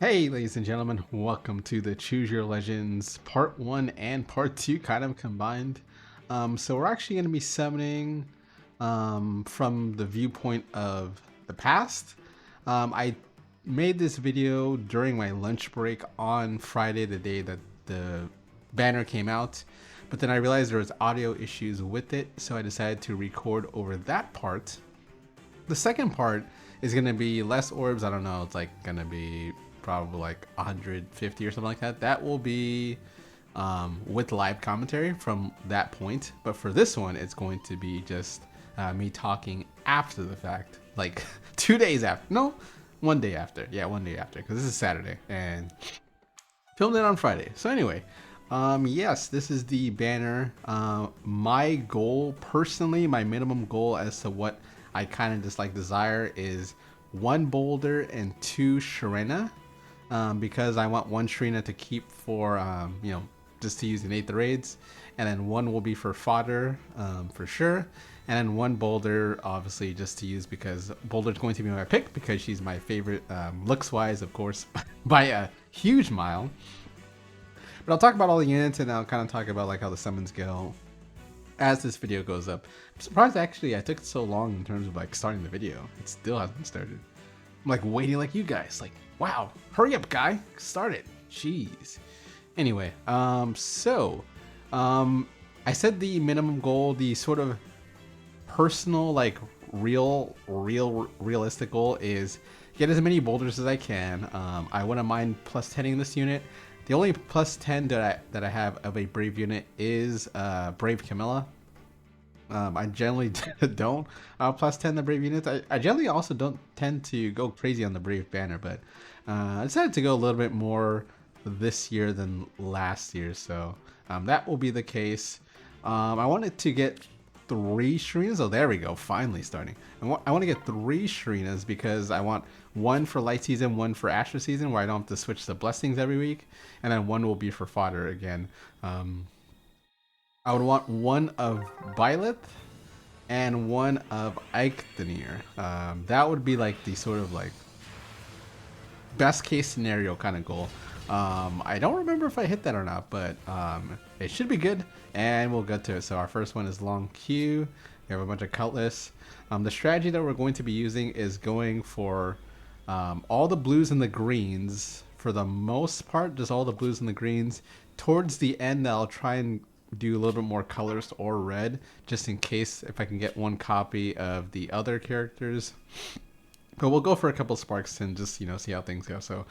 Hey, ladies and gentlemen, welcome to the Choose Your Legends Part 1 and Part 2 kind of combined. So we're actually going to be summoning from the viewpoint of the past. I made this video during my lunch break on Friday, the day that the banner came out, but then I realized there was audio issues with it, so I decided to record over that part. The second part is going to be less orbs. I don't know, it's like going to be probably like 150 or something like that. That will be with live commentary from that point. But for this one, it's going to be just me talking after the fact, like 2 days after. No, one day after. Yeah, one day after, because this is Saturday and filmed it on Friday. So anyway, yes, this is the banner. My goal personally, my minimum goal as to what I kind of just like desire is 1 Baldr and 2 Sharena. Because I want 1 Sharena to keep for, just to use in 8th raids. And then 1 will be for fodder, for sure. And then 1 Baldr, obviously, just to use because Baldr is going to be my pick because she's my favorite, looks-wise, of course, by a huge mile. But I'll talk about all the units and I'll kind of talk about like how the summons go as this video goes up. I'm surprised actually I took so long in terms of like starting the video. It still hasn't started. I'm like waiting like you guys, like, wow, hurry up guy, start it. Jeez. Anyway, I said the minimum goal, the sort of personal, like realistic goal is get as many boulders as I can. I wouldn't mind plus 10ing this unit. The only plus 10 that I have of a Brave unit is Brave Camilla. I generally don't plus 10 the Brave units. I generally also don't tend to go crazy on the Brave banner, but I decided to go a little bit more this year than last year, so that will be the case. I wanted to get 3 Sharenas. Oh, there we go. Finally starting. I want to get 3 Sharenas because I want 1 for light season, 1 for Astra season, where I don't have to switch the blessings every week, and then 1 will be for fodder again. I would want 1 of Byleth and 1 of Eikthenir. That would be like the sort of like best case scenario kind of goal. I don't remember if I hit that or not, but it should be good, and we'll get to it. So our first one is Long Q. We have a bunch of Cutlass. The strategy that we're going to be using is going for all the blues and the greens. For the most part, just all the blues and the greens. Towards the end, I'll try and do a little bit more colors or red, just in case if I can get 1 copy of the other characters. But we'll go for a couple sparks and just, see how things go. So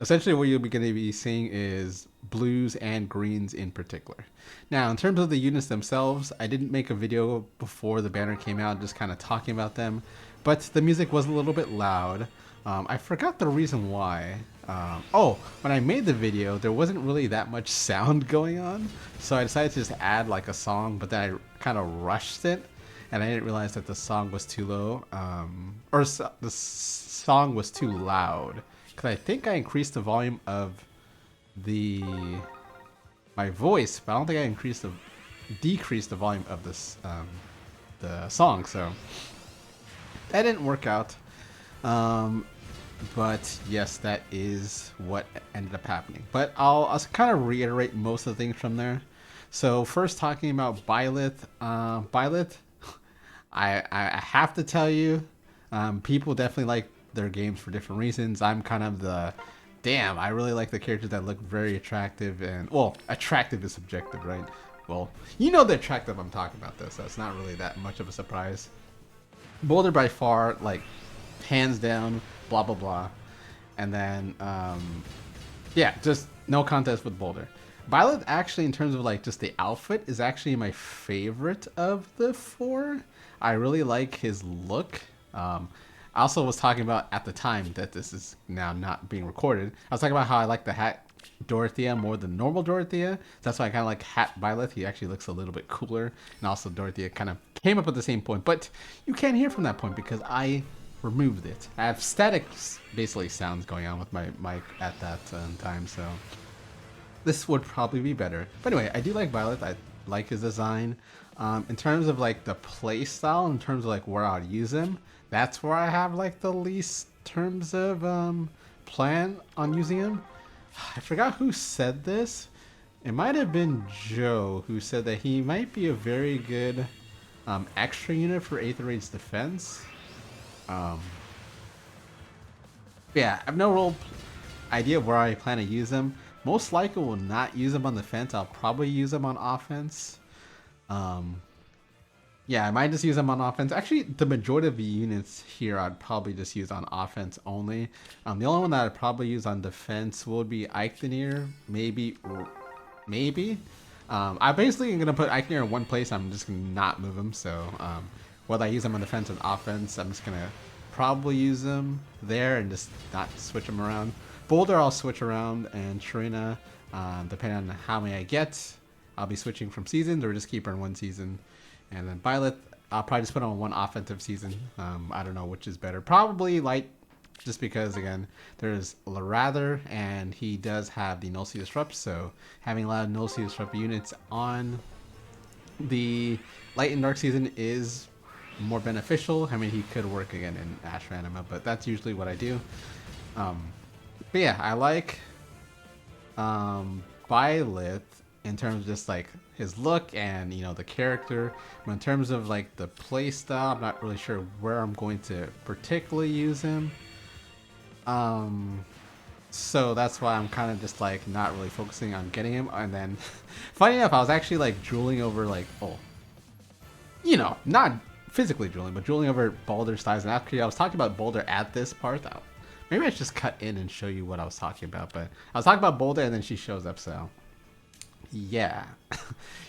essentially what you'll be going to be seeing is blues and greens in particular. Now, in terms of the units themselves, I didn't make a video before the banner came out just kind of talking about them, but the music was a little bit loud. I forgot the reason why. When I made the video, there wasn't really that much sound going on, so I decided to just add like a song, but then I kind of rushed it, and I didn't realize that the song was too low, the song was too loud, because I think I increased the volume of my voice, but I don't think I decreased the volume of this, the song, so that didn't work out. But yes, that is what ended up happening. But I'll kind of reiterate most of the things from there. So first talking about Byleth. Byleth, I have to tell you, people definitely like their games for different reasons. I'm kind of I really like the characters that look very attractive, and well, attractive is subjective, right? Well, the attractive I'm talking about this, so it's not really that much of a surprise. Baldr by far, like, hands down, blah blah blah. And then just no contest with Baldr. Byleth actually, in terms of like just the outfit, is actually my favorite of the 4. I really like his look. I also was talking about at the time that this is now not being recorded, I was talking about how I like the hat Dorothea more than normal Dorothea. That's why I kind of like hat Byleth. He actually looks a little bit cooler, and also Dorothea kind of came up at the same point, but you can't hear from that point because I removed it. I have static basically sounds going on with my mic at that time, so this would probably be better. But anyway, I do like Byleth. I like his design. In terms of like the play style, in terms of like where I'd use him, that's where I have like the least terms of plan on using him. I forgot who said this. It might have been Joe who said that he might be a very good extra unit for Aether Raid's defense. Yeah, I have no real idea of where I plan to use him. Most likely will not use him on defense. I'll probably use him on offense. Yeah, I might just use him on offense. Actually, the majority of the units here I'd probably just use on offense only. The only one that I'd probably use on defense would be Eichtenir, maybe. I basically am going to put Eichtenir in one place. I'm just going to not move him. So whether I use him on defense or offense, I'm just going to probably use him there and just not switch him around. Baldr I'll switch around, and Sharena, depending on how many I get, I'll be switching from seasons or just keep her in one season. And then Byleth, I'll probably just put on one offensive season. I don't know which is better. Probably Light, just because, again, there's Larather, and he does have the Null Sea Disrupt, so having a lot of Null Sea Disrupt units on the Light and Dark season is more beneficial. I mean, he could work again in Ash Anima, but that's usually what I do. But yeah, I like Byleth in terms of just like his look and, you know, the character. But in terms of like the play style, I'm not really sure where I'm going to particularly use him. So that's why I'm kind of just like not really focusing on getting him. And then funny enough, I was actually like drooling over like, not physically drooling, but drooling over Baldr's thighs. And actually I was talking about Baldr at this part. Maybe I should just cut in and show you what I was talking about. But I was talking about Baldr and then she shows up, so yeah.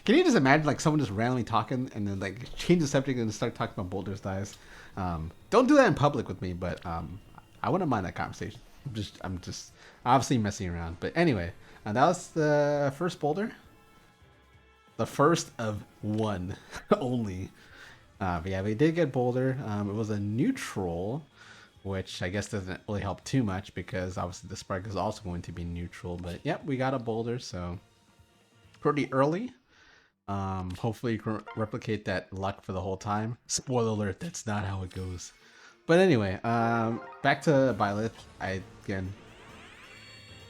Can you just imagine like someone just randomly talking and then like change the subject and start talking about Baldr's thighs? Don't do that in public with me, but I wouldn't mind that conversation. I'm just obviously messing around. But anyway, that was the first Baldr. The first of one only. But yeah, we did get Baldr. It was a neutral, which I guess doesn't really help too much because obviously the Spark is also going to be neutral. But yep, we got a Baldr, so pretty early. Hopefully you can replicate that luck for the whole time. Spoiler alert, that's not how it goes. But anyway, back to Byleth. Again,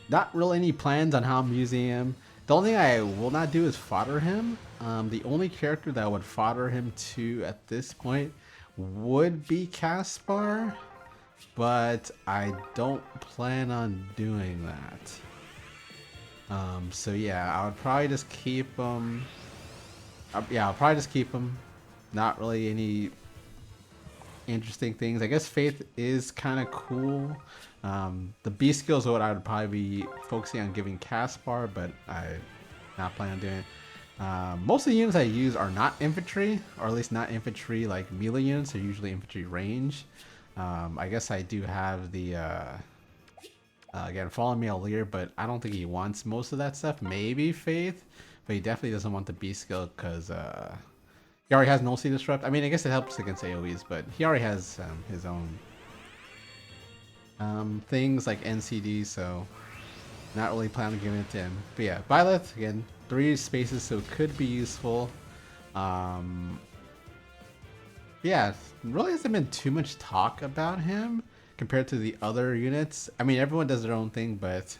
not really any plans on how I'm using him. The only thing I will not do is fodder him. The only character that I would fodder him to at this point would be Caspar, but I don't plan on doing that. So yeah, I would probably just keep him. I'll probably just keep him. Not really any interesting things. I guess Faith is kind of cool. The B skills are what I would probably be focusing on giving Caspar, but I not plan on doing it. Most of the units I use are not infantry, or at least not infantry like melee units. They're usually infantry range. I guess I do have the again, Follow Me Allir, but I don't think he wants most of that stuff. Maybe Faith, but he definitely doesn't want the B skill because he already has Null Sea Disrupt. I mean, I guess it helps against AoEs, but he already has his own things like NCD, so not really planning on giving it to him. But yeah, Byleth, again, 3 spaces, so it could be useful. Yeah, really hasn't been too much talk about him compared to the other units. I mean, everyone does their own thing, but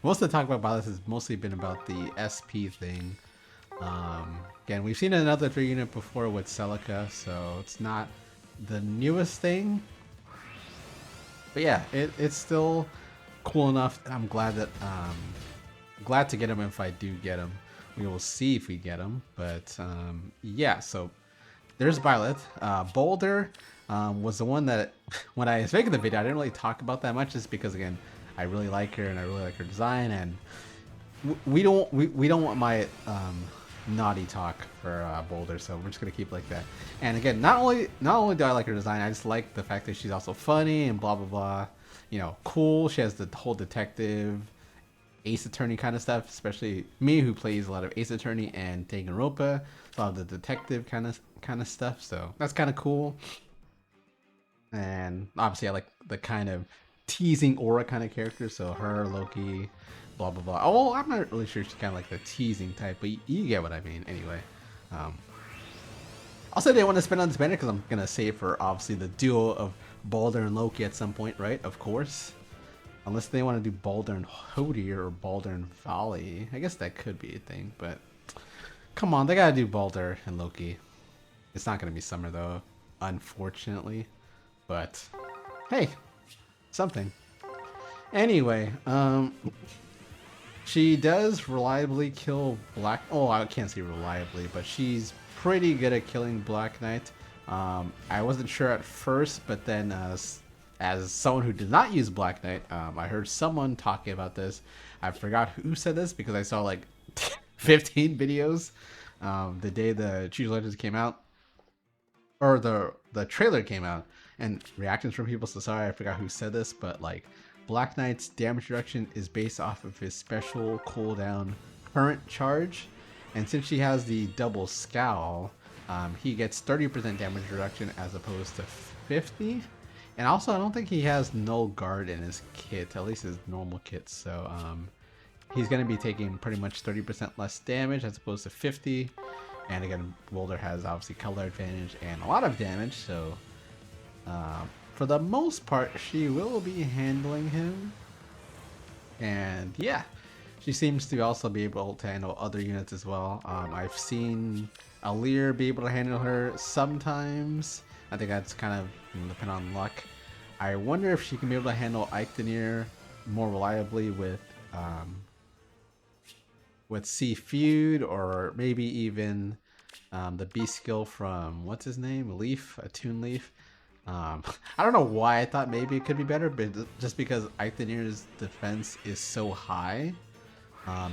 most of the talk about Byleth has mostly been about the SP thing. Again, we've seen another 3 unit before with Celica, so it's not the newest thing. But yeah, it's still cool enough. I'm glad that glad to get him if I do get him. We will see if we get him. But yeah, so there's Byleth. Baldr was the one that when I was making the video, I didn't really talk about that much, just because again, I really like her and I really like her design, and we don't want my naughty talk for Baldr, so we're just gonna keep it like that. And again, not only do I like her design, I just like the fact that she's also funny and blah blah blah. You know, cool. She has the whole detective, Ace Attorney kind of stuff. Especially me, who plays a lot of Ace Attorney and Danganronpa, a lot of the detective kind of stuff. So that's kind of cool. And obviously, I like the kind of teasing aura kind of character. So her, Loki, blah blah blah. Oh, I'm not really sure she's kind of like the teasing type, but you get what I mean. Anyway, also didn't want to spend on this banner because I'm gonna save for obviously the duo of Baldr and Loki at some point, right? Of course. Unless they want to do Baldr and Hody or Baldr and Volley. I guess that could be a thing, but come on, they gotta do Baldr and Loki. It's not gonna be Summer though, unfortunately. But hey, something. Anyway, she does reliably kill Black. Oh, I can't say reliably, but she's pretty good at killing Black Knight. I wasn't sure at first, but then as someone who did not use Black Knight, I heard someone talking about this. I forgot who said this because I saw like 15 videos the day the Choose Legends came out, or the trailer came out, and reactions from people. So sorry, I forgot who said this, but like Black Knight's damage reduction is based off of his special cooldown current charge, and since she has the double scowl, he gets 30% damage reduction as opposed to 50. And also, I don't think he has null guard in his kit, at least his normal kit. So he's going to be taking pretty much 30% less damage as opposed to 50. And again, Baldr has obviously color advantage and a lot of damage. So for the most part, she will be handling him. And yeah, she seems to also be able to handle other units as well. I've seen Alir be able to handle her sometimes. I think that's kind of depending on luck. I wonder if she can be able to handle Eikthenir more reliably with C Feud, or maybe even the B skill from what's his name, Leaf, Attune Leaf. I don't know why I thought maybe it could be better, but just because Eikthenir's defense is so high,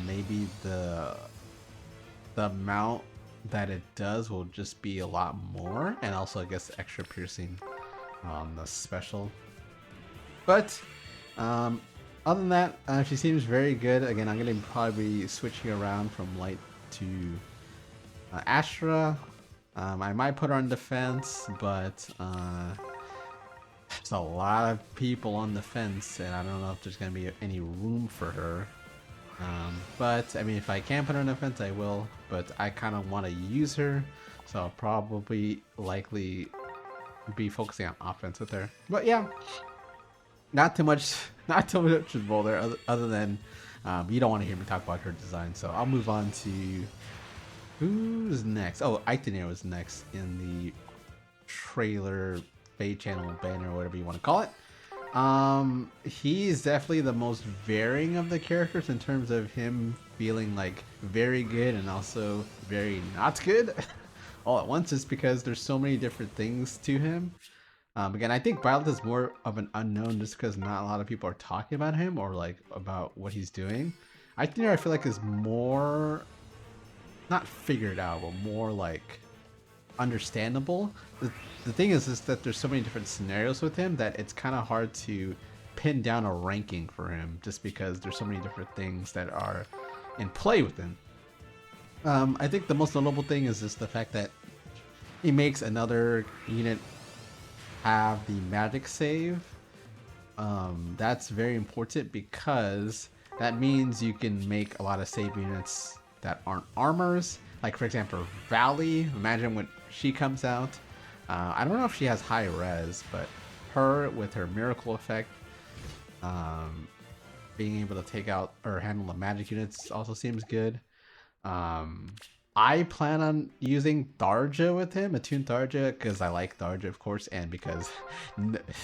maybe the amount that it does will just be a lot more, and also I guess extra piercing on the special. But other than that, she seems very good. Again, I'm going to probably be switching around from Light to Astra. I might put her on defense, but there's a lot of people on defense, and I don't know if there's going to be any room for her. But I mean, if I can put her on defense, I will. But I kind of want to use her, so I'll probably likely be focusing on offense with her. But yeah, not too much with Baldr, other than you don't want to hear me talk about her design. So I'll move on to who's next. Oh, Eikthenir was next in the trailer, Fade Channel banner, whatever you want to call it. He's definitely the most varying of the characters in terms of him feeling like very good and also very not good all at once, just because there's so many different things to him. Again, I think Baldr is more of an unknown just because not a lot of people are talking about him or like about what he's doing. I feel like is more not figured out, but more like understandable. The thing is that there's so many different scenarios with him that it's kind of hard to pin down a ranking for him, just because there's so many different things that are in play with him. I think the most notable thing is just the fact that he makes another unit have the magic save. That's very important because that means you can make a lot of save units that aren't armors. Like for example, Valley, imagine when she comes out. I don't know if she has high res, but her with her miracle effect, being able to take out or handle the magic units also seems good. I plan on using Tharja with him, Attune Tharja, because I like Tharja, of course, and because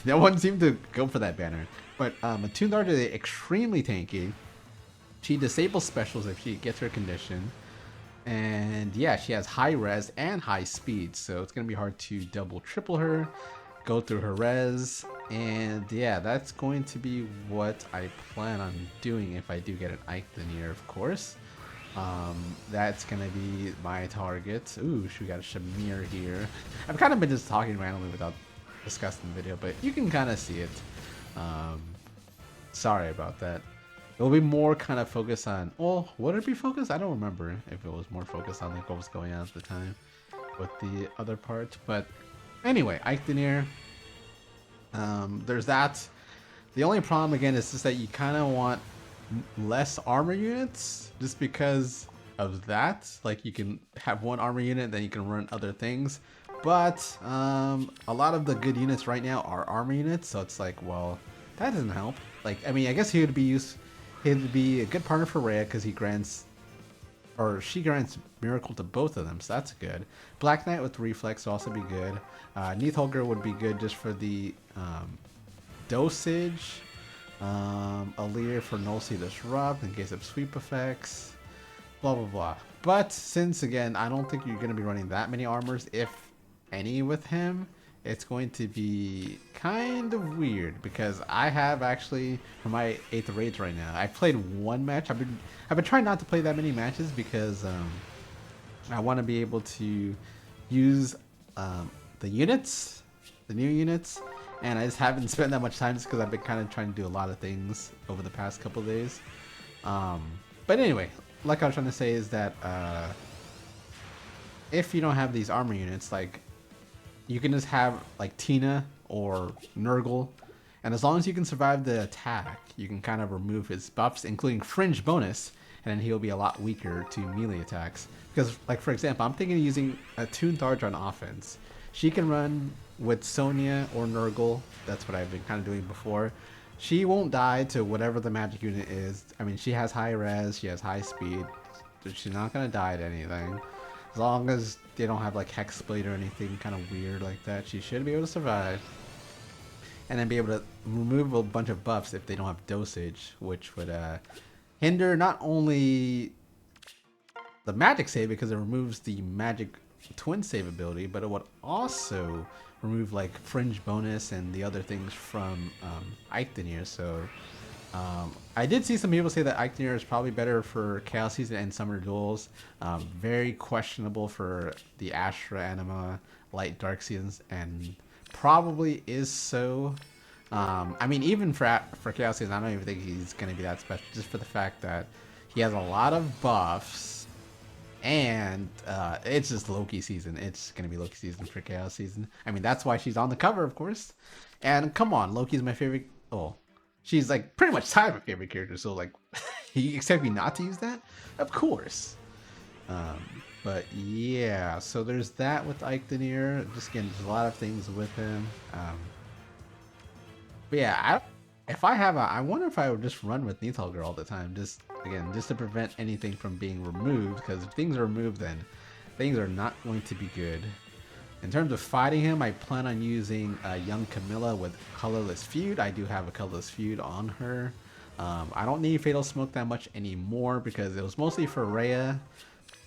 no one seemed to go for that banner. But Attune Tharja is extremely tanky. She disables specials if she gets her condition. And yeah, she has high res and high speed, so it's going to be hard to double triple her, go through her res, and yeah, that's going to be what I plan on doing if I do get an Eikthenir, of course. That's going to be my target. Ooh, we got a Shamir here. I've kind of been just talking randomly without discussing the video, but you can kind of see it. Sorry about that. It'll be more kind of focused on, well, would it be focused? I don't remember if it was more focused on like what was going on at the time with the other part. But anyway, Eikthenir, there's that. The only problem again is just that you kind of want less armor units just because of that. Like you can have one armor unit, then you can run other things. But a lot of the good units right now are armor units, so it's like, well, that doesn't help. Like, I mean, I guess he'd be a good partner for Rhea because he grants, or she grants Miracle to both of them, so that's good. Black Knight with Reflex would also be good. Neathholger would be good just for the dosage. Aleer for Null Sea Disrupt in case of sweep effects. Blah, blah, blah. But since, again, I don't think you're going to be running that many armors, if any, with him, it's going to be kind of weird because I have actually, for my 8th raid right now, I played one match. I've been trying not to play that many matches because I want to be able to use the units, the new units, and I just haven't spent that much time just because I've been kind of trying to do a lot of things over the past couple of days. But anyway, like I was trying to say is that if you don't have these armor units, like, you can just have like Tina or Nurgle, and as long as you can survive the attack, you can kind of remove his buffs, including fringe bonus, and then he'll be a lot weaker to melee attacks. Because, like, for example, I'm thinking of using a Toon Tharja on offense. She can run with Sonya or Nurgle. That's what I've been kind of doing before. She won't die to whatever the magic unit is. I mean, she has high res, she has high speed, so she's not going to die to anything. As long as they don't have like Hexblade or anything kind of weird like that, she should be able to survive. And then be able to remove a bunch of buffs if they don't have dosage, which would hinder not only the magic save because it removes the magic twin save ability, but it would also remove like fringe bonus and the other things from Eikthenir. So I did see some people say that Eikthenir is probably better for Chaos Season and Summer Duels. Very questionable for the Astra Anima Light Dark Seasons, and probably is so. I mean, even for Chaos Season, I don't even think he's going to be that special, just for the fact that he has a lot of buffs, and it's just Loki season. It's going to be Loki season for Chaos Season. I mean, that's why she's on the cover, of course. And come on, Loki's my favorite. Oh, she's like pretty much tied my favorite character, so like, you expect me not to use that? Of course. But yeah, so there's that with Eikthenir. Just again, there's a lot of things with him. But yeah, I wonder if I would just run with Neathholger all the time, just to prevent anything from being removed, because if things are removed, then things are not going to be good. In terms of fighting him, I plan on using young Camilla with Colorless Feud. I do have a Colorless Feud on her. I don't need Fatal Smoke that much anymore because it was mostly for Rhea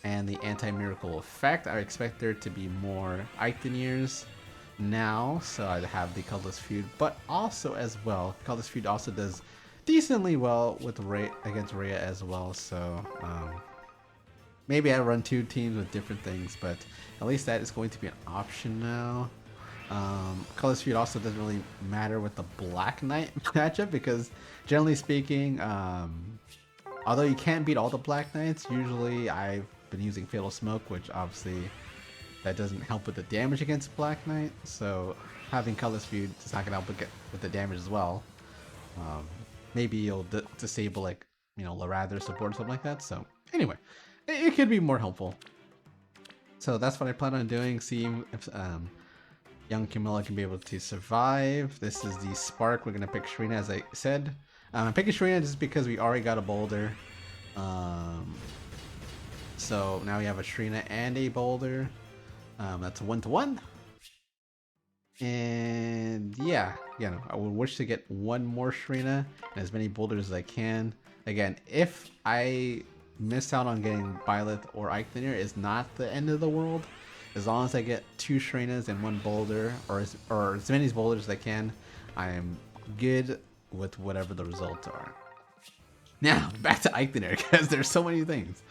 and the anti-miracle effect. I expect there to be more Eikthenir's now, so I have the Colorless Feud, but also as well, Colorless Feud also does decently well with against Rhea as well, so maybe I run two teams with different things, but at least that is going to be an option now. Colorless Feud also doesn't really matter with the Black Knight matchup because generally speaking, although you can't beat all the Black Knights, usually I've been using Fatal Smoke, which obviously that doesn't help with the damage against Black Knight, so having Colorless Feud is not going to help with the damage as well. Maybe you'll disable, like, you know, Larather support or something like that, so anyway, it could be more helpful. So that's what I plan on doing, seeing if young Camilla can be able to survive. This is the Spark. We're going to pick Sharena, as I said. I'm picking Sharena just because we already got a Baldr. So now we have a Sharena and a Baldr. That's a 1-to-1. And yeah, you know, I would wish to get one more Sharena and as many Baldrs as I can. Again, if I miss out on getting Byleth or Eikthenir, is not the end of the world. As long as I get 2 Sharenas and 1 Baldr, or as many Baldrs as I can, I am good with whatever the results are. Now, back to Eikthenir, because there's so many things.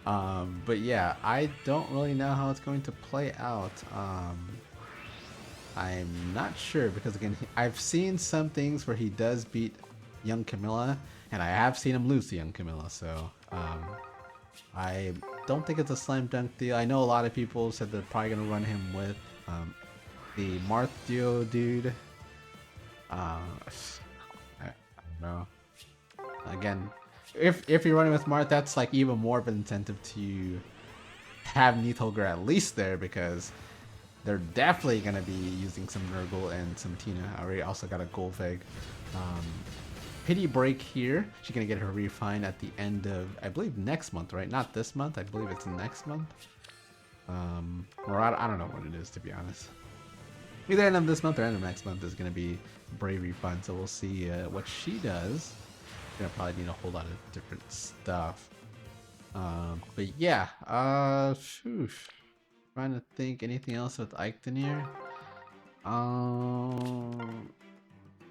But yeah, I don't really know how it's going to play out. I'm not sure, because again, I've seen some things where he does beat young Camilla, and I have seen him lose to young Camilla, so I don't think it's a slam dunk deal. I know a lot of people said they're probably going to run him with the Marthio dude. I don't know. Again, if you're running with Marth, that's like even more of an incentive to have Neathholger at least there, because they're definitely going to be using some Nurgle and some Tina. I already also got a Golveg. Pity Break here. She's going to get her refine at the end of, I believe, next month, right? Not this month. I believe it's next month. Or I don't know what it is, to be honest. Either end of this month or end of next month is going to be Brave refine. So we'll see what she does. Gonna probably need a whole lot of different stuff. But yeah, trying to think anything else with Eichtenir.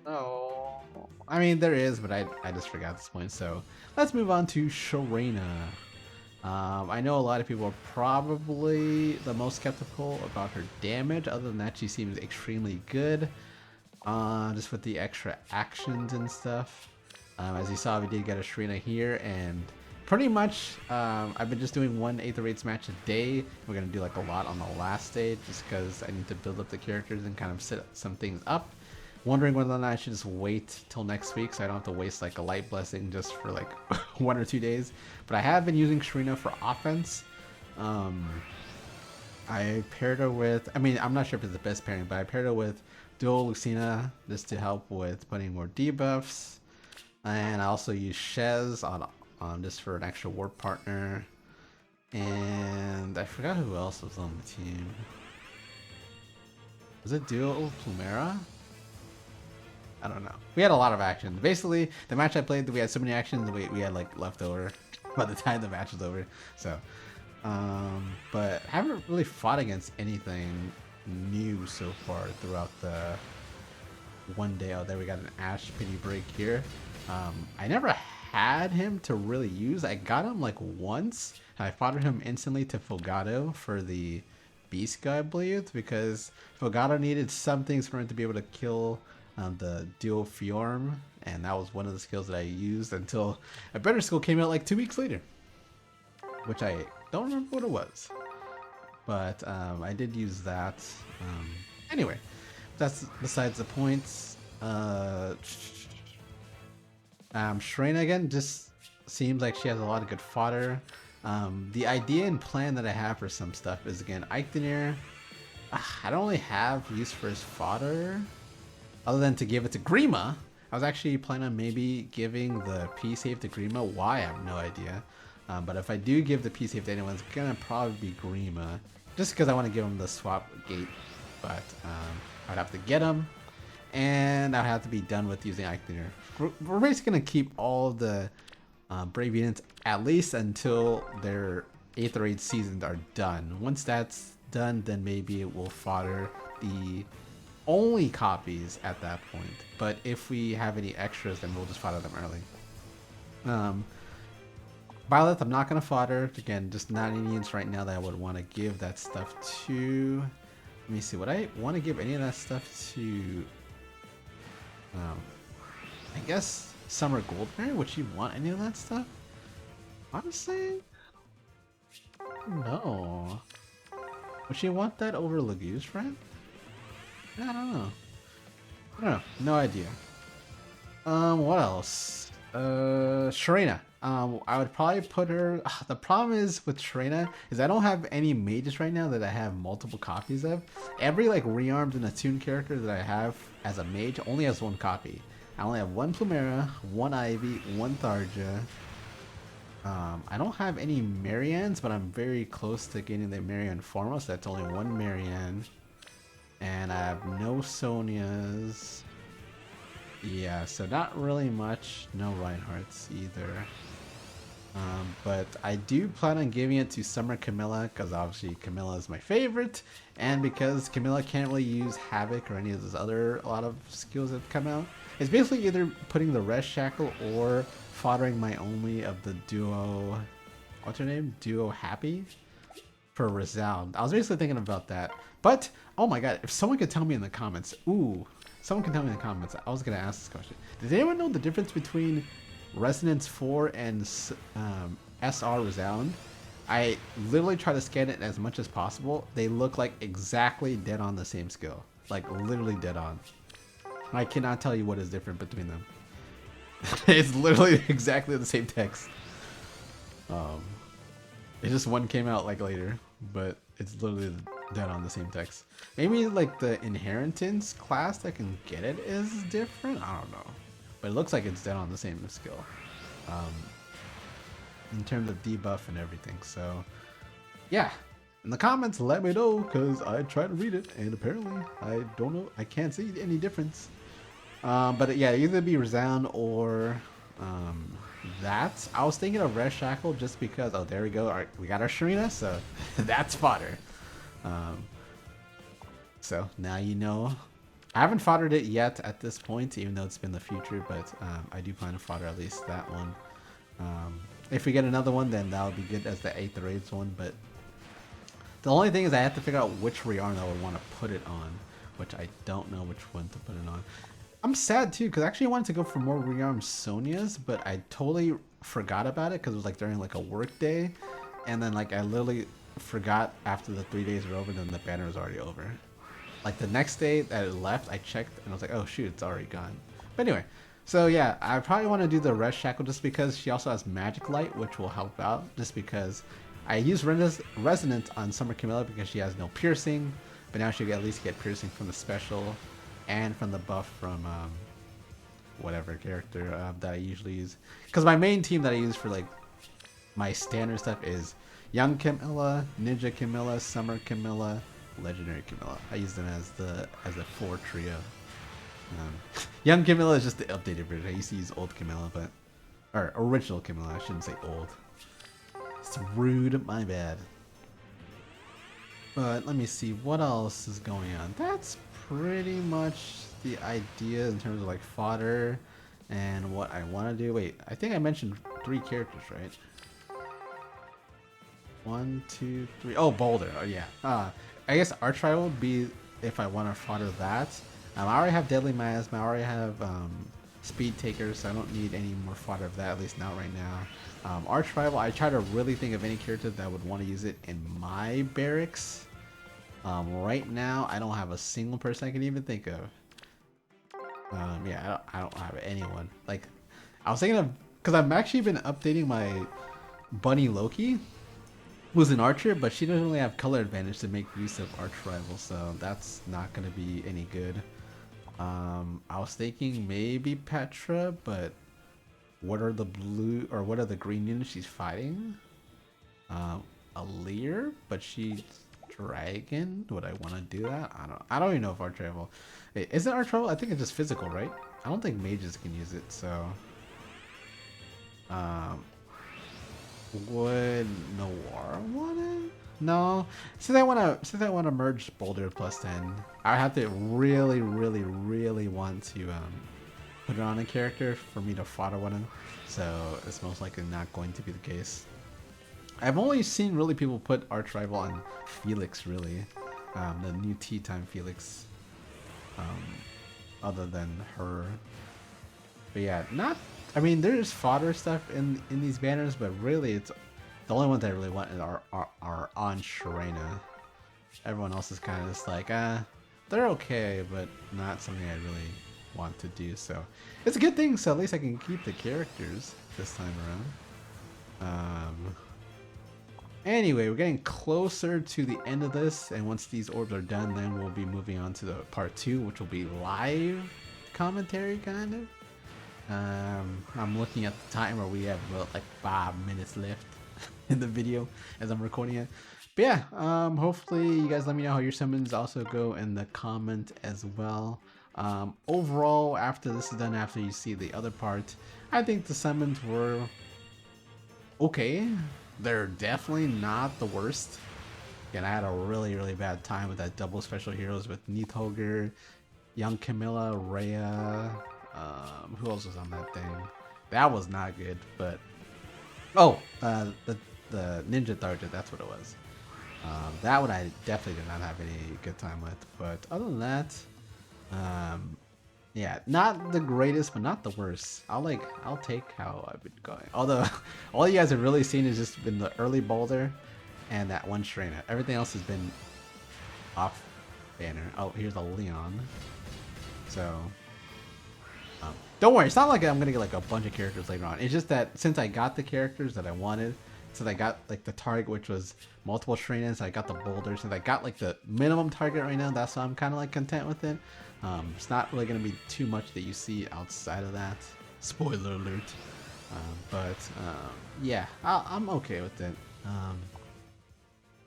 No, I mean there is, but I just forgot this point. So let's move on to Sharena. I know a lot of people are probably the most skeptical about her damage. Other than that, she seems extremely good. Just with the extra actions and stuff. As you saw, we did get a Sharena here, and pretty much I've been just doing 1 Aether Raids match a day. We're going to do like a lot on the last stage just because I need to build up the characters and kind of set some things up. Wondering whether or not I should just wait till next week so I don't have to waste like a light blessing just for like 1 or 2 days. But I have been using Sharena for offense. I paired her with, I mean, I'm not sure if it's the best pairing, but I paired her with Dual Lucina just to help with putting more debuffs. And I also use Shez on just for an extra warp partner. And I forgot who else was on the team. Was it Duo Plumera? I don't know. We had a lot of actions. Basically, the match I played, we had so many actions we had like leftover by the time the match was over. So, but I haven't really fought against anything new so far throughout the one day. Oh, there we got an Ash Pity Break here. I never had him to really use. I got him like once. I fought him instantly to Fogado for the Beast Guy, I believe, because Fogado needed some things for him to be able to kill the Duo Fjorm, and that was one of the skills that I used until a better skill came out like 2 weeks later, which I don't remember what it was, but I did use that. Anyway, that's besides the points. Sharena again just seems like she has a lot of good fodder. The idea and plan that I have for some stuff is, again, Eichtenir. I don't really have use for his fodder other than to give it to Grima. I was actually planning on maybe giving the P-Save to Grima. Why? I have no idea. But if I do give the P-Save to anyone, it's gonna probably be Grima, just because I want to give him the swap gate. But I'd have to get him, and I'd have to be done with using Eichtenir. We're basically gonna keep all the Brave units at least until their Aether Raid seasons are done. Once that's done, then maybe it will fodder the only copies at that point. But if we have any extras, then we'll just fodder them early. Violet, I'm not gonna fodder. Again, just not any units right now that I would want to give that stuff to. Let me see. Would I want to give any of that stuff to? I guess Summer Goldberry. Would she want any of that stuff? Honestly, no. Would she want that over Lagu's friend? I don't know. No idea. What else? Sharena. I would probably put her. The problem is with Sharena is I don't have any mages right now that I have multiple copies of. Every like rearmed and attuned character that I have as a mage only has 1 copy. I only have 1 Plumera, 1 Ivy, 1 Tharja. I don't have any Mariannes, but I'm very close to getting the Marianne Forma, so that's only 1 Marianne. And I have no Sonias. Yeah, so not really much. No Reinhardts either. But I do plan on giving it to Summer Camilla, because obviously Camilla is my favorite, and because Camilla can't really use Havoc or any of those other a lot of skills that come out. It's basically either putting the Rest Shackle or foddering my only of the duo. What's her name? Duo Happy for Resound. I was basically thinking about that, but oh my god, if someone could tell me in the comments, someone can tell me in the comments. I was gonna ask this question. Does anyone know the difference between Resonance 4 and SR Resound? I literally try to scan it as much as possible. They look like exactly dead on the same skill. Like literally dead on. I cannot tell you what is different between them. It's literally exactly the same text. It just one came out like later, but it's literally dead on the same text. Maybe like the inheritance class that can get it is different. I don't know, but it looks like it's dead on the same skill um, in terms of debuff and everything. So yeah, in the comments, let me know because I tried to read it and apparently I don't know. I can't see any difference. But yeah, either be Resound or that. I was thinking of Red Shackle just because. Oh, there we go. All right, we got our Sharena, so that's fodder. So now you know. I haven't foddered it yet at this point, even though it's been the future, but I do plan to fodder at least that one. If we get another one, then that'll be good as the 8th raids one, but the only thing is I have to figure out which rearm I would want to put it on, which I don't know which one to put it on. I'm sad too, because I actually wanted to go for more rearm Sonias, but I totally forgot about it because it was like during like a work day, and then like I literally forgot after the 3 days were over, then the banner was already over. Like the next day that it left, I checked and I was like, oh shoot, it's already gone. But anyway, so yeah, I probably want to do the Red Shackle just because she also has Magic Light, which will help out, just because I use Resonant on Summer Camilla because she has no piercing, but now she'll at least get piercing from the special and from the buff from whatever character that I usually use. Because my main team that I use for like my standard stuff is Young Camilla, Ninja Camilla, Summer Camilla, Legendary Camilla. I use them as a 4 trio. Young Camilla is just the updated version. I used to use old Camilla, but or original Camilla. I shouldn't say old. It's rude. My bad. But let me see what else is going on. That's pretty much the idea in terms of like fodder and what I want to do. Wait, I think I mentioned 3 characters, right? 1, 2, 3. Oh, Baldr. Oh yeah. I guess Archrival would be if I want to fodder that. I already have Deadly Miasma. I already have Speed Taker, so I don't need any more fodder of that, at least not right now. Archrival, I try to really think of any character that would want to use it in my barracks. Right now, I don't have a single person I can even think of. Yeah, I don't have anyone. Like, I was thinking of, because I've actually been updating my Bunny Loki, who's an archer, but she doesn't really have color advantage to make use of Archrival, so that's not going to be any good. I was thinking maybe Petra, but what are the blue or what are the green units she's fighting? A Lear, but she's dragon. Would I want to do that? I don't even know if Archrival. Is it Archrival? I think it's just physical, right? I don't think mages can use it, so would Noir want it? No. Since I wanna merge Baldr plus 10, I have to really want to put it on a character for me to fodder one. So it's most likely not going to be the case. I've only seen really people put Archrival on Felix, really. The new tea time Felix. Other than her. But yeah, not. I mean, there's fodder stuff in these banners, but really, it's the only ones I really want are on Sharena. Everyone else is kind of just like, they're okay, but not something I really want to do. So it's a good thing. So at least I can keep the characters this time around. Anyway, we're getting closer to the end of this, and once these orbs are done, then we'll be moving on to the part 2, which will be live commentary, kind of. I'm looking at the timer. We have like 5 minutes left in the video as I'm recording it. But yeah, hopefully you guys let me know how your summons also go in the comment as well. Overall, after this is done, after you see the other part, I think the summons were okay. They're definitely not the worst. Again, I had a really bad time with that double special heroes with Nidhogger, Young Camilla, Rhea. Who else was on that thing? That was not good, but the Ninja Tharja, that's what it was. That one I definitely did not have any good time with, but other than that, yeah, not the greatest, but not the worst. I'll take how I've been going. Although all you guys have really seen has just been the early Baldr and that one Sharena. Everything else has been off banner. Oh, here's a Leon. So don't worry, it's not like I'm gonna get like a bunch of characters later on. It's just that since I got the characters that I wanted, So I got like the target, which was multiple Sharenas. I got the Baldr, so I got like the minimum target right now. That's why I'm kind of like content with it. It's not really gonna be too much that you see outside of that. Spoiler alert. Yeah, I'm okay with it.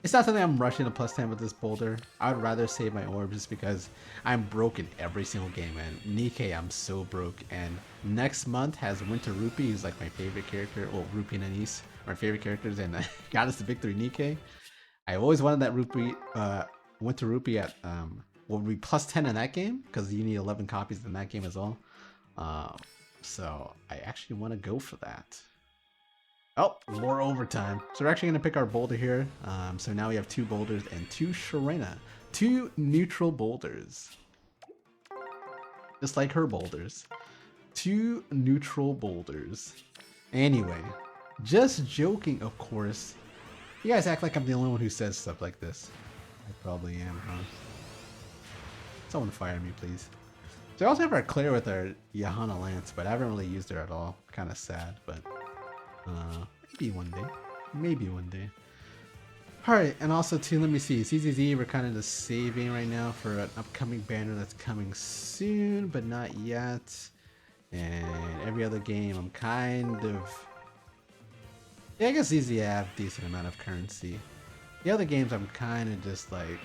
It's not something I'm rushing to plus 10 with this Baldr. I would rather save my orbs just because I'm broke in every single game, man. Nikke, I'm so broke. And next month has Winter Rupee, who's like my favorite character. Well, Rupee and Anise are my favorite characters, and got us the victory Nikke. I always wanted that Rupee, Winter Rupee at, would be plus 10 in that game, because you need 11 copies in that game as well. So I actually want to go for that. Oh, more overtime. So we're actually going to pick our Baldr here. So now we have 2 Baldrs and 2 Sharena. 2 neutral Baldrs. Just like her Baldrs. 2 neutral Baldrs. Anyway, just joking, of course. You guys act like I'm the only one who says stuff like this. I probably am, huh? Someone fire me, please. So I also have our Claire with our Johanna Lance, but I haven't really used her at all. Kind of sad, but... maybe one day. Maybe one day. Alright, and also too, let me see. CZZ, we're kind of just saving right now for an upcoming banner that's coming soon, but not yet. And every other game, I'm kind of... Yeah, I guess ZZ have a decent amount of currency. The other games, I'm kind of just like...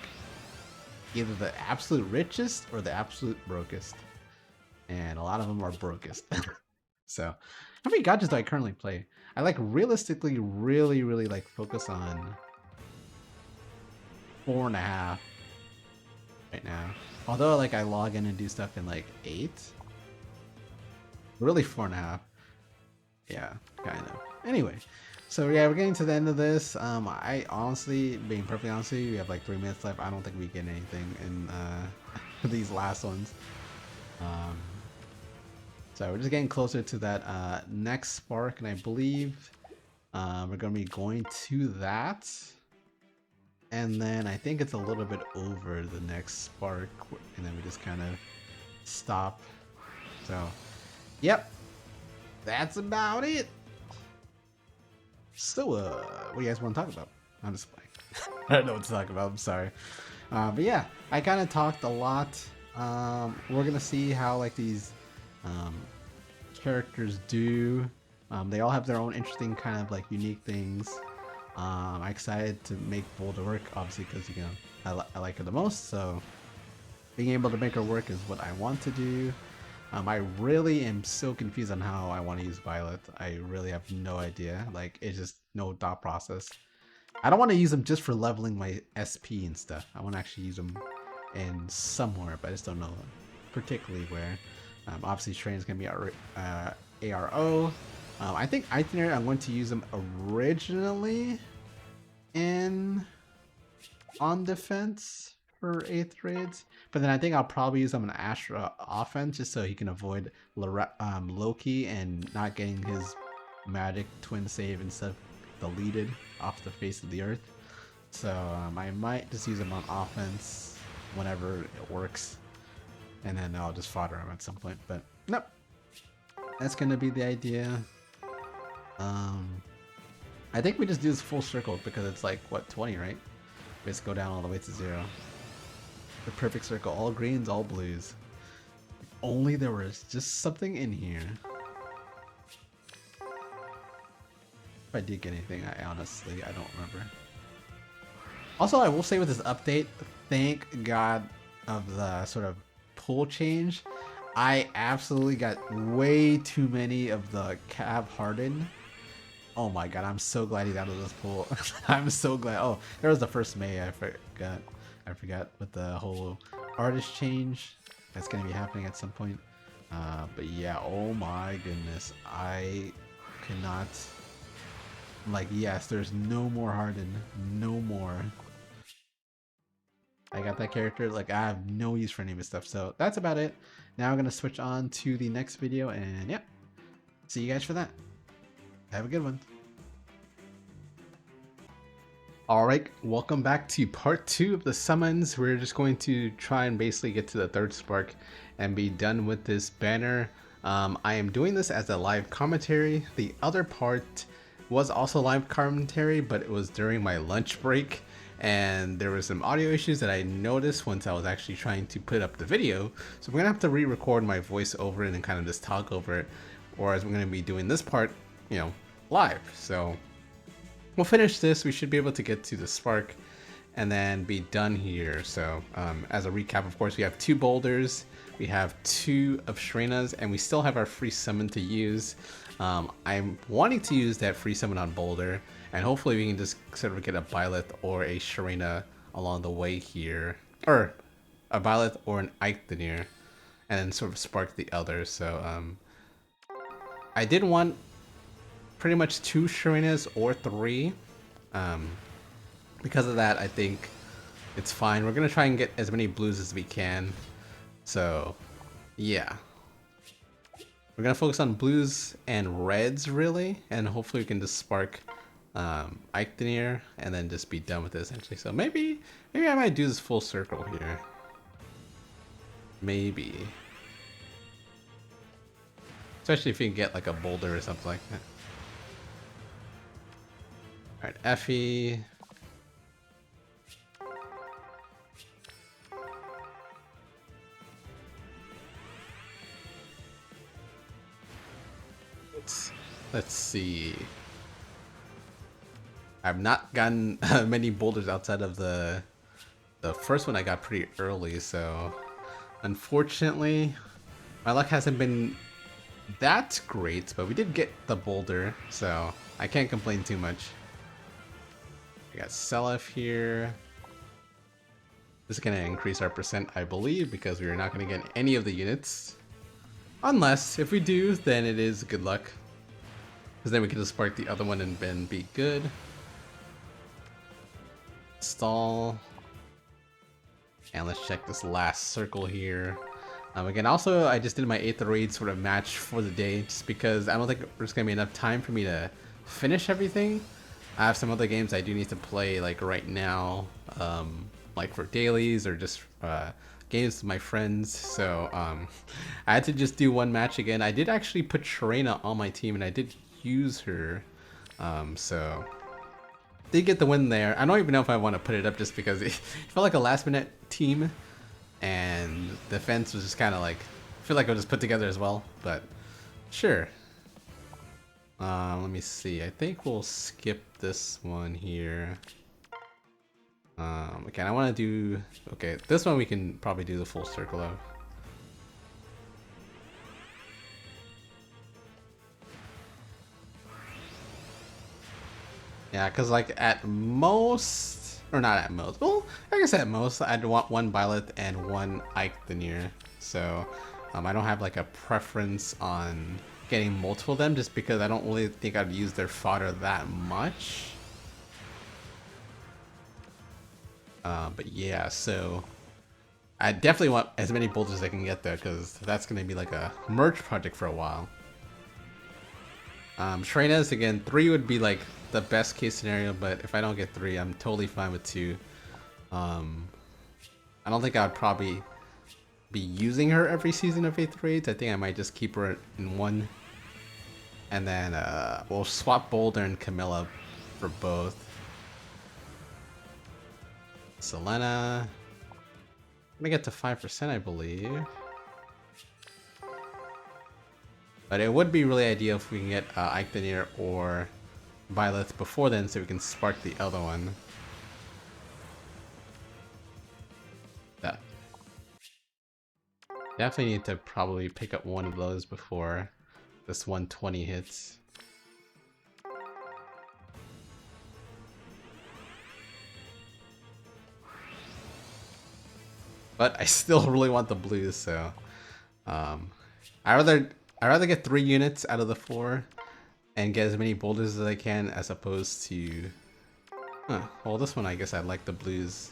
either the absolute richest or the absolute brokest. And a lot of them are brokest. So, how many gotchas do I currently play? I like realistically really like focus on 4.5 right now. Although like I log in and do stuff in like 8. Really 4.5. Yeah, kind of. Anyway, so yeah, we're getting to the end of this. I honestly, being perfectly honest with you, we have like 3 minutes left. I don't think we get anything in these last ones. So we're just getting closer to that next spark, and I believe we're going to be going to that. And then I think it's a little bit over the next spark, and then we just kind of stop. So, yep, that's about it. So, what do you guys want to talk about? I'm just playing. I don't know what to talk about, I'm sorry. But yeah, I kind of talked a lot. We're going to see how like these... characters do. They all have their own interesting kind of like unique things. I'm excited to make Baldr work, obviously, because you know I like her the most. So being able to make her work is what I want to do. I really am so confused on how I want to use Violet. I really have no idea. Like, it's just no thought process. I don't want to use them just for leveling my SP and stuff. I want to actually use them in somewhere, but I just don't know particularly where. Obviously, Sharena's going to be our ARO. I think Itinerary, I'm going to use them originally on defense for 8th raids. But then I think I'll probably use them in Astra offense just so he can avoid Loki and not getting his magic twin save and stuff deleted off the face of the earth. So I might just use him on offense whenever it works. And then I'll just fodder him at some point, but nope. That's gonna be the idea. I think we just do this full circle because it's like, what, 20, right? We just go down all the way to 0. The perfect circle, all greens, all blues. If only there was just something in here. If I did get anything, I honestly, I don't remember. Also, I will say with this update, thank God of the sort of pool change. I absolutely got way too many of the Cab Harden. Oh my god, I'm so glad he's out of this pool. I'm so glad. Oh, there was the first May. I forgot with the whole artist change that's going to be happening at some point. But yeah, oh my goodness, I cannot. Like, yes, there's no more Harden, no more. I got that character, like, I have no use for any of his stuff, so that's about it. Now I'm going to switch on to the next video, and yeah, see you guys for that. Have a good one. Alright, welcome back to part 2 of the summons. We're just going to try and basically get to the 3rd spark and be done with this banner. I am doing this as a live commentary. The other part was also live commentary, but it was during my lunch break, and there were some audio issues that I noticed once I was actually trying to put up the video. So we're gonna have to re-record my voice over it and kind of just talk over it, or as we're gonna be doing this part, you know, live. So we'll finish this. We should be able to get to the spark and then be done here. So as a recap, of course, we have 2 Baldrs, we have 2 of Sharenas, and we still have our free summon to use. I'm wanting to use that free summon on Baldr, and hopefully we can just sort of get a Byleth or a Sharena along the way here, or a Byleth or an Eikthenir, and then sort of spark the others. So I did want pretty much 2 Sharenas or 3. Because of that, I think it's fine. We're gonna try and get as many blues as we can. So yeah, we're gonna focus on blues and reds really, and hopefully we can just spark Eikthenir and then just be done with it essentially. So maybe I might do this full circle here. Maybe. Especially if you can get like a Baldr or something like that. Alright, Effie. Let's see. I've not gotten many Baldrs outside of the first one I got pretty early, so unfortunately my luck hasn't been that great, but we did get the Baldr, so I can't complain too much. We got Selef here. This is going to increase our percent, I believe, because we are not going to get any of the units. Unless, if we do, then it is good luck. Because then we can just spark the other one and then be good. Stall. And let's check this last circle here. Again, also, I just did my 8th raid sort of match for the day, just because I don't think there's going to be enough time for me to finish everything. I have some other games I do need to play, like right now, like for dailies or just games with my friends. So I had to just do one match again. I did actually put Sharena on my team, and I did use her, so did get the win there. I don't even know if I want to put it up just because it felt like a last-minute team, and the defense was just kind of like, I feel like it was just put together as well, but sure. Let me see. I think we'll skip this one here. Okay, I want to do... Okay, this one we can probably do the full circle of. Yeah, because like at most... Or not at most. Well, I guess at most I'd want 1 Byleth and 1 Eikthenir. So I don't have like a preference on getting multiple of them, just because I don't really think I'd use their fodder that much. But yeah, so I definitely want as many Baldrs as I can get there, because that's going to be like a merge project for a while. Sharena's, again, 3 would be like the best case scenario, but if I don't get 3, I'm totally fine with 2. I don't think I would probably be using her every season of 8th raids. I think I might just keep her in 1. And then we'll swap Baldr and Camilla for both. Selena. I'm gonna get to 5%, I believe. But it would be really ideal if we can get Eikthenir or Byleth before then, so we can spark the other one. That. Definitely need to probably pick up one of those before this 120 hits. But I still really want the blues, so I rather get 3 units out of the 4 and get as many Baldrs as I can, as opposed to well, this one I guess I like the blues,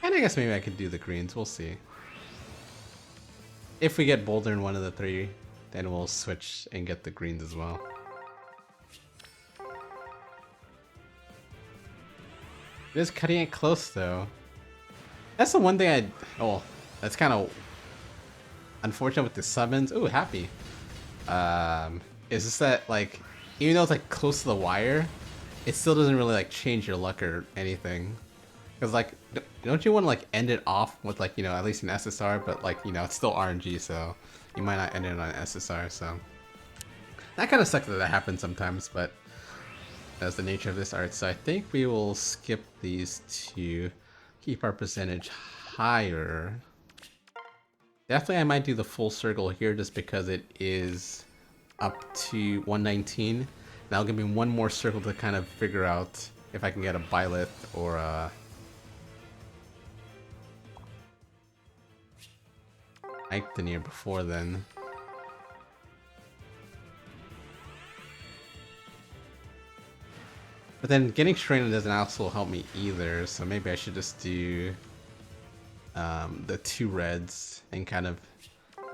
and I guess maybe I could do the greens. We'll see. If we get Baldr in one of the 3, then we'll switch and get the greens as well. It is cutting it close though. That's the one thing that's kind of unfortunate with the summons. Ooh, happy. Is just that, like, even though it's like close to the wire, it still doesn't really like change your luck or anything. Because like, don't you want to like end it off with like, you know, at least an SSR, but like, you know, it's still RNG, so you might not end it on an SSR, so. That kind of sucks that that happens sometimes, but that's the nature of this art. So I think we will skip these two, keep our percentage higher. Definitely I might do the full circle here just because it is up to 119. That'll give me one more circle to kind of figure out if I can get a Byleth or a Ictonier before then. But then getting Sharena doesn't also help me either, so maybe I should just do the 2 reds and kind of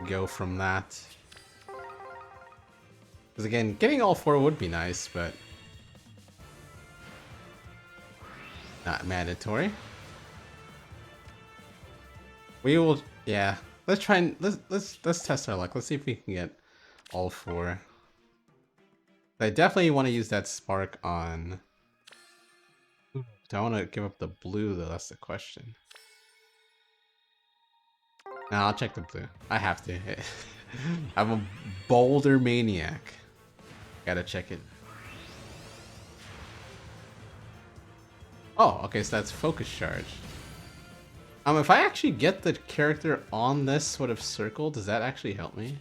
go from that. Because again, getting all 4 would be nice, but not mandatory. We will, yeah. Let's try and let's test our luck. Let's see if we can get all 4. I definitely want to use that spark on. Do I want to give up the blue though? That's the question. Nah, I'll check the blue. I have to. I'm a Baldr maniac. Gotta check it. Oh, okay, so that's focus charge. If I actually get the character on this sort of circle, does that actually help me?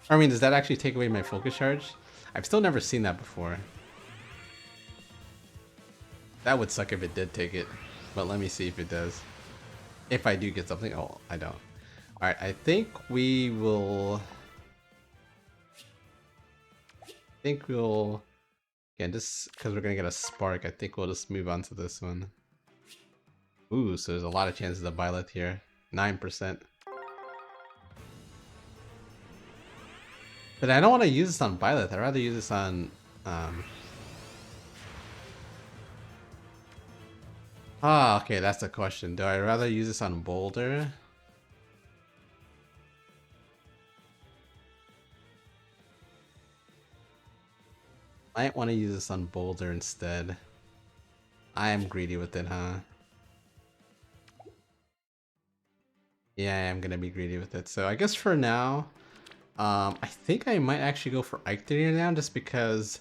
I mean, does that actually take away my focus charge? I've still never seen that before. That would suck if it did take it, but let me see if it does. If I do get something, oh, I don't. Alright, I think we will... Again, just because we're gonna get a spark, I think we'll just move on to this one. Ooh, so there's a lot of chances of Byleth here. 9%. But I don't want to use this on Byleth, I'd rather use this on... Ah, okay, that's the question. Do I rather use this on Baldr? Might want to use this on Baldr instead. I am greedy with it, huh? Yeah, I am gonna be greedy with it. So I guess for now, I think I might actually go for Ictonier now just because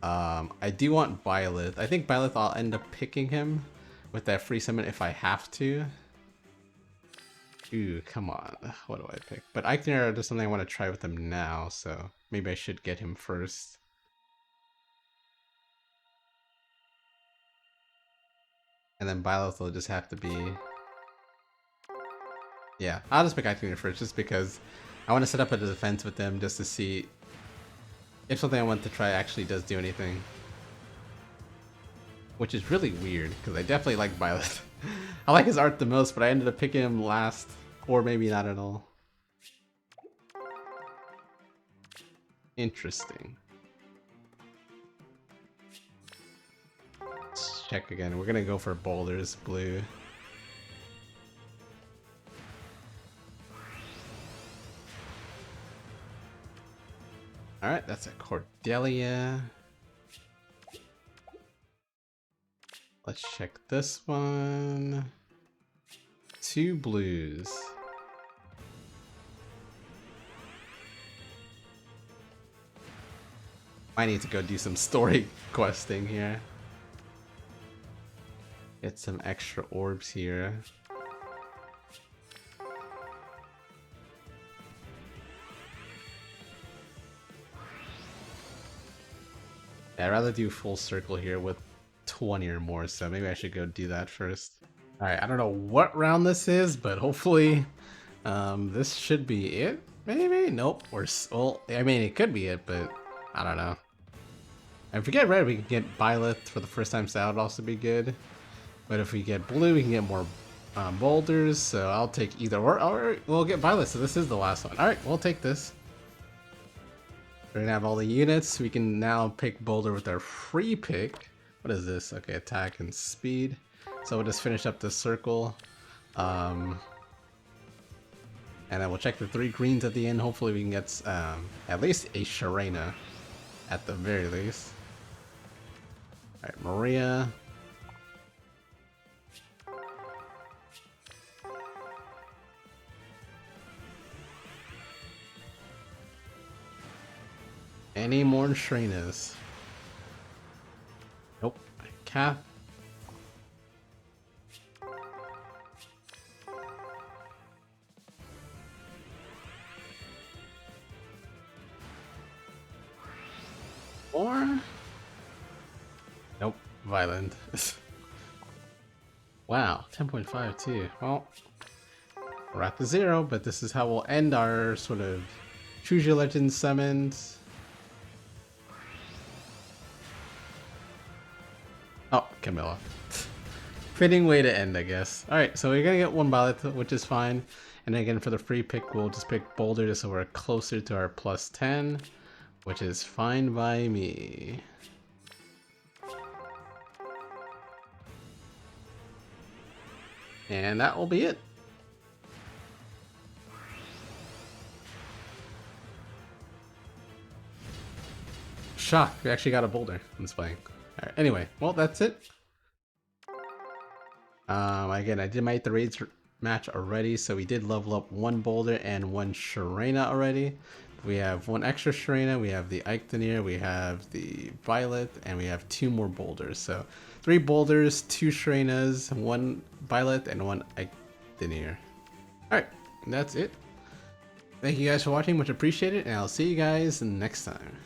I do want Byleth. I think Byleth I'll end up picking him with that free summon if I have to. Ooh, come on. What do I pick? But Ictonier is something I want to try with him now, so maybe I should get him first. And then Byleth will just have to be... Yeah, I'll just pick Ictonier first just because I want to set up a defense with them just to see if something I want to try actually does do anything. Which is really weird, because I definitely like Byleth. I like his art the most, but I ended up picking him last. Or maybe not at all. Interesting. Let's check again. We're gonna go for Baldr's blue. Alright, that's a Cordelia. Let's check this one. 2 blues. I need to go do some story questing here. Get some extra orbs here. Yeah, I'd rather do full circle here with 20 or more, so maybe I should go do that first. Alright, I don't know what round this is, but hopefully this should be it, maybe? Nope, well, I mean, it could be it, but I don't know. And if we get red, we can get Byleth for the first time, so that would also be good. But if we get blue, we can get more Baldrs, so I'll take either or we'll get Byleth, so this is the last one. Alright, we'll take this. We're gonna have all the units. We can now pick Baldr with our free pick. What is this? Okay, attack and speed. So we'll just finish up this circle. And then we'll check the 3 greens at the end. Hopefully we can get at least a Sharena at the very least. Alright, Maria. Any more Sharenas? Nope. Cap. Or nope, violent. Wow, 10.5 too. Well, we're at the 0, but this is how we'll end our sort of choose your legend summons. Oh, Camilla. Fitting way to end, I guess. Alright, so we're gonna get 1 ballot, which is fine. And again, for the free pick, we'll just pick Baldr so we're closer to our plus 10. Which is fine by me. And that will be it. Shock, we actually got a Baldr in playing. Alright, anyway, well that's it. Again, I did my 8 raids match already, so we did level up 1 Baldr and 1 Sharena already. We have 1 extra Sharena, we have the Eikthenir, we have the Violet, and we have 2 more Baldrs. So 3 Baldrs, 2 Sharenas, 1 Violet, and 1 Eikthenir. Alright, that's it. Thank you guys for watching, much appreciated, and I'll see you guys next time.